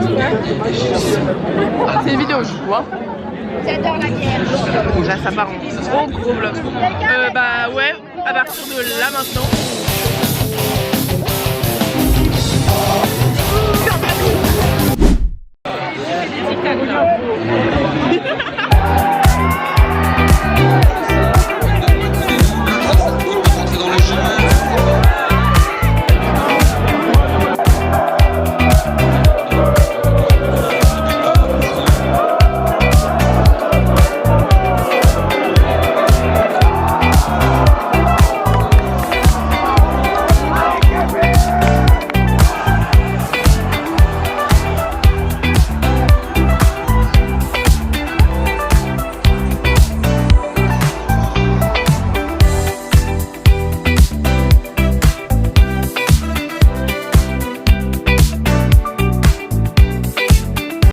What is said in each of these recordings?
jeudi. C'est une vidéo, je vois. J'adore la bière. Là, ça part en gros vlog. Bah ouais, à partir de là maintenant.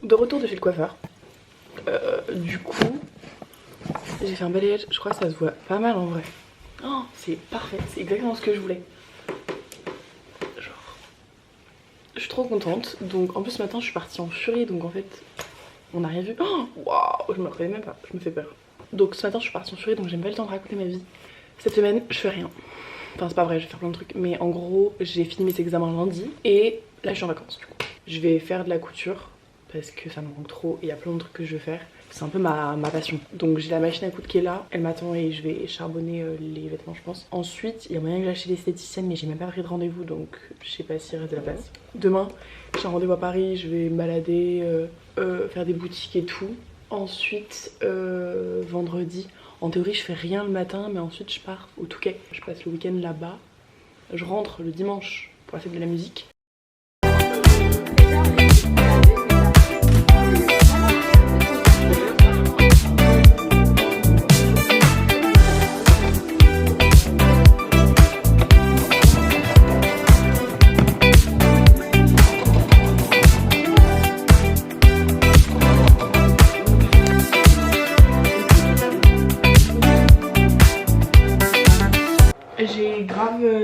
De retour de chez le coiffeur. Du coup, j'ai fait un balayage. Je crois que ça se voit pas mal en vrai. Oh, c'est parfait, c'est exactement ce que je voulais. Genre, je suis trop contente. Donc, en plus, ce matin, je suis partie en furie. Donc, en fait, on n'a rien vu. Oh, waouh, je me rappelais même pas. Je me fais peur. Donc, ce matin, je suis partie en furie. Donc, j'ai même pas le temps de raconter ma vie. Cette semaine, je fais rien. Enfin, c'est pas vrai, je vais faire plein de trucs. Mais en gros, j'ai fini mes examens lundi. Et là, je suis en vacances. Du coup, je vais faire de la couture parce que ça me manque trop et il y a plein de trucs que je veux faire. C'est un peu ma passion. Donc j'ai la machine à coudre qui est là, elle m'attend et je vais charbonner les vêtements je pense. Ensuite il y a moyen que j'achète l'esthéticienne mais j'ai même pas pris de rendez-vous donc je sais pas s'il reste de la place. Demain j'ai un rendez-vous à Paris, je vais me balader, faire des boutiques et tout. Ensuite vendredi, en théorie je fais rien le matin mais ensuite je pars au Touquet. Je passe le week-end là-bas. Je rentre le dimanche pour la fête de la musique.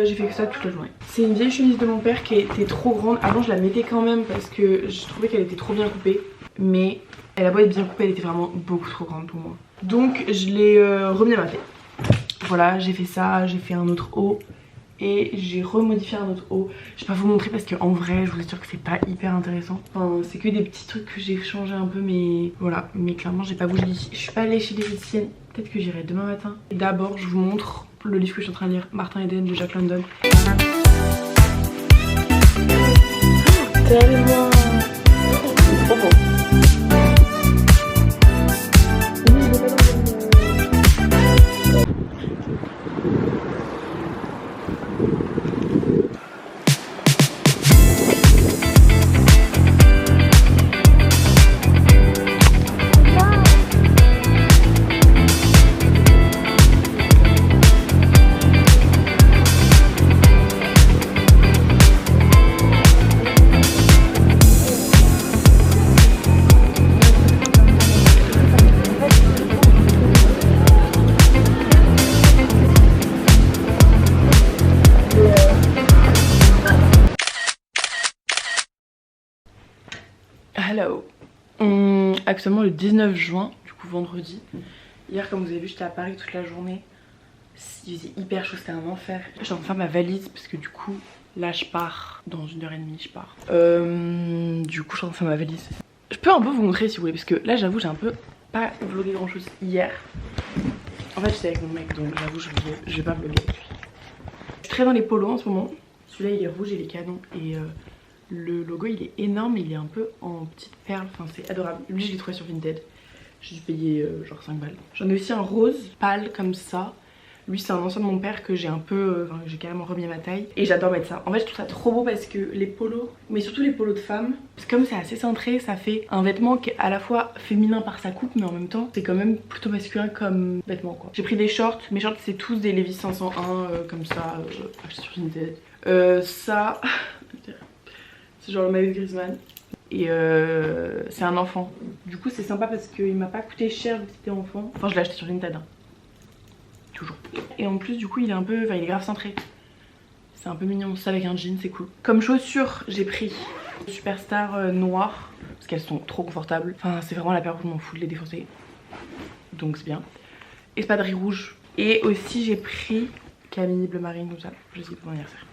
J'ai fait que ça toute la journée. C'est une vieille chemise de mon père qui était trop grande. Avant je la mettais quand même parce que je trouvais qu'elle était trop bien coupée. Mais elle a beau être bien coupée, elle était vraiment beaucoup trop grande pour moi. Donc je l'ai remis à ma taille. Voilà, j'ai fait ça, j'ai fait un autre haut. Et j'ai remodifié un autre haut. Je vais pas vous montrer parce qu'en vrai je vous assure que c'est pas hyper intéressant. Enfin c'est que des petits trucs que j'ai changé un peu mais voilà. Mais clairement j'ai pas bougé d'ici. Je suis pas allée chez les esthéticiennes. Peut-être que j'irai demain matin. D'abord je vous montre le livre que je suis en train de lire, Martin Eden de Jack London. Tellement trop beau. Hello. Actuellement le 19 juin, du coup vendredi. Hier comme vous avez vu j'étais à Paris toute la journée. Il faisait hyper chaud, c'était un enfer. J'ai en train de faire ma valise parce que du coup là je pars. Dans 1h30 je pars. Du coup je suis en train de faire ma valise. Je peux un peu vous montrer si vous voulez parce que là j'avoue j'ai un peu pas vlogué grand chose hier. En fait j'étais avec mon mec donc j'avoue je vais pas vlogger avec lui. Je suis très dans les polos en ce moment. Celui-là il est rouge et il est canon et le logo il est énorme, il est un peu en petites perles, enfin c'est adorable. Lui je l'ai trouvé sur Vinted, j'ai dû payer genre 5 balles. J'en ai aussi un rose pâle comme ça. Lui c'est un ancien de mon père que j'ai un peu, j'ai carrément remis à ma taille. Et j'adore mettre ça. En fait je trouve ça trop beau parce que les polos, mais surtout les polos de femmes, parce que comme c'est assez cintré, ça fait un vêtement qui est à la fois féminin par sa coupe mais en même temps c'est quand même plutôt masculin comme vêtement quoi. J'ai pris des shorts, mes shorts c'est tous des Levi's 501 comme ça, achetés sur Vinted. Ça, c'est genre le maillot de Griezmann. Et c'est un enfant. Du coup c'est sympa parce qu'il m'a pas coûté cher vu que c'était enfant. Enfin je l'ai acheté sur Vinted hein. Toujours. Et en plus du coup il est un peu, enfin il est grave cintré. C'est un peu mignon, ça avec un jean c'est cool. Comme chaussures j'ai pris Superstar noire, parce qu'elles sont trop confortables. Enfin, c'est vraiment la paire où je m'en fous de les défoncer. Donc c'est bien. Espadrille rouge. Et aussi j'ai pris Camille bleu marine comme ça. Je les ai pour mon anniversaire.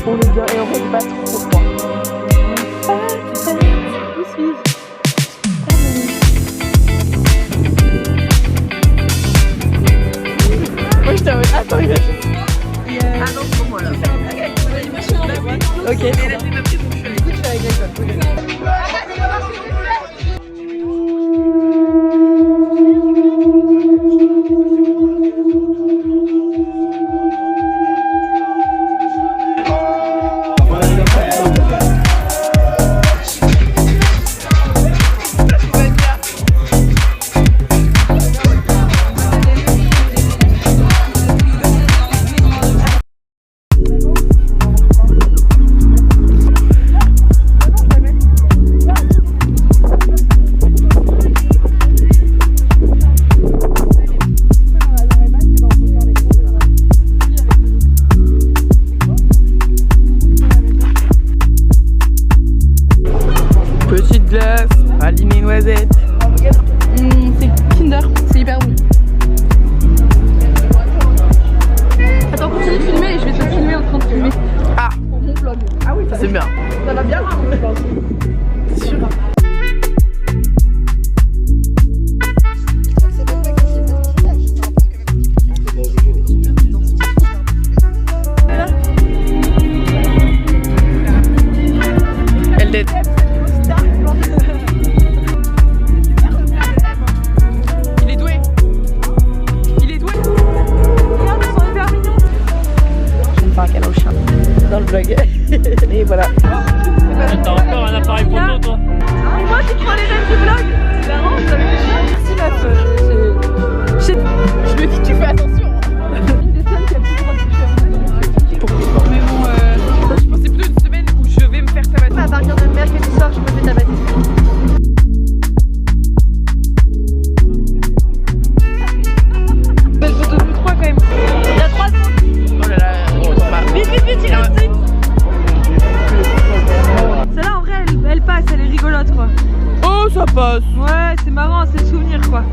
On est bien et en fait pas trop froid. Moi je t'avoue, attends, il va juste. Ah non, c'est pour moi là. Ok, c'est bien. Du coup, tu fais avec Grayson. C'est Kinder, c'est hyper bon. Attends, continue de filmer et je vais te filmer en train de filmer. Ah, pour mon vlog. Ah oui, c'est bien. Ça va bien marcher, je pense. C'est sûr. Elle dette. Dans le vlog. Et voilà. T'as encore un appareil photo toi? Moi qui prends les rêves du vlog. C'est marrant, vous avez fait ça. Merci meuf. Je me dis que tu fais attention. Mais bon, je pensais plutôt une semaine où je vais me faire tabasser. À partir de mercredi soir, je me fais tabasser. Belle photo de nous trois quand même. Il y a 3 secondes. Oh là là. Vite, vite, vite, il reste 6. Celle-là en vrai elle passe, elle est rigolote quoi. Oh ça passe. Ouais c'est marrant, c'est le souvenir quoi.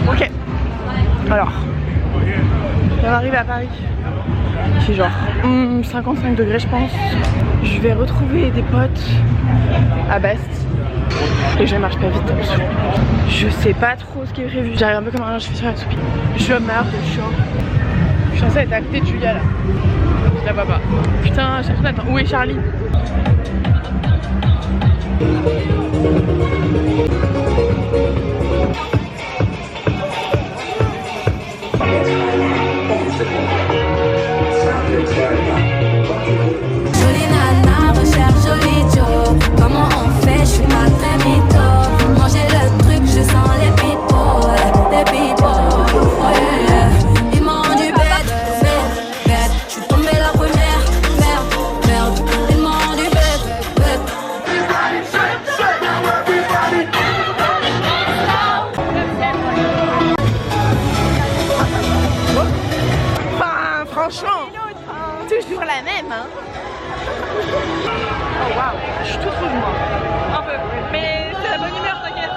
Ok. Alors, on arrive à Paris. Il fait genre 55 degrés je pense. Je vais retrouver des potes à Bast. Et je marche pas vite. Je sais pas trop ce qui est prévu. J'arrive un peu comme un cheveu sur la soupe. Je meurs de chaud. Je suis censée être à côté de Julia là. Je la vois pas. Putain, j'ai l'impression d'attendre. Où est Charlie? Jolie nana, recherche joli Joe. Comment on fait, je suis pas très mytho. Manger le truc, je sens les pitos. Les pitos, ouais. Ils m'ont rendu bête, bête, bête. Je suis tombée la première, merde, merde. Ils m'ont rendu bête, bête. Enfin, franchement, toujours la même, hein. Oh waouh, je suis toute rouge moi. Un peu, mais c'est la bonne humeur, t'inquiète.